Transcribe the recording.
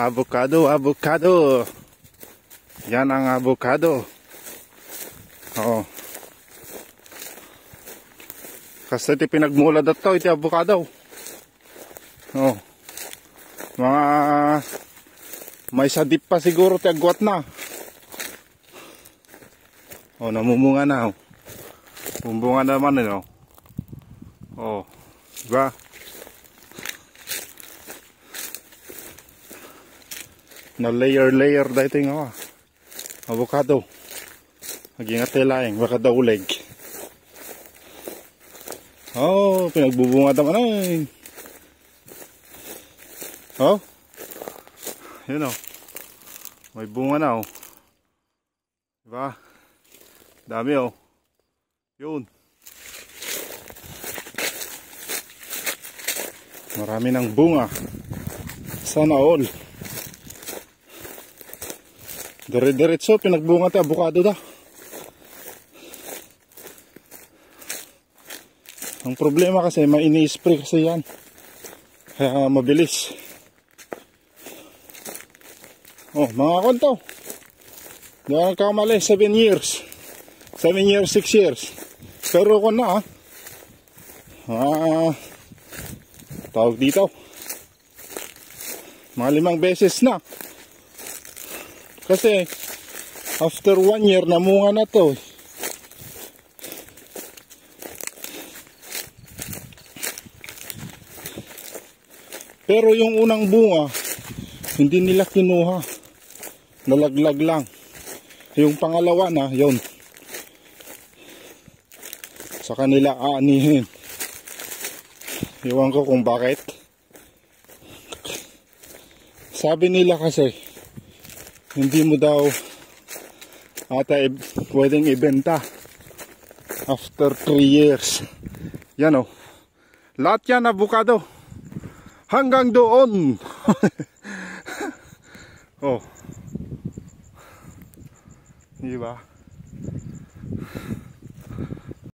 Avocado, avocado. Yan ang avocado. Oo. Kasi iti pinagmula dato iti avocado. Oo. Mga may sadip pa siguro ti agwat na. Oh, namumunga na. Oh. Bumbunga naman eh. Oh. Diba? Na layer dito yung avocado. Naging atilaing, baka daulig. Oh, pinagbubunga naman ay. Oh. Yun oh. May bunga na oh. Diba? Dami oh. Yun. Marami ng bunga. Sana all. Dire-diretso pinagbunga tayo avocado da. Ang problema kasi may ini-spray kasi yan. Kaya mabilis. Oh, mga konto. Di ako nagkamali, 7 years. 7 years, 6 years. Pero ko na tawag dito. Mga 5 beses na. Kasi after 1 year namunga na to. Pero yung unang bunga hindi nila kinuha. Nalaglag lang. Yung pangalawa na, yun. Sa kanila aanihin. Iwan ko kung bakit. Sabi nila kasi hindi mo daw pwedeng ibenta after 3 years. Yan o. Lahat yan avocado. Hanggang doon. Oh. Diba?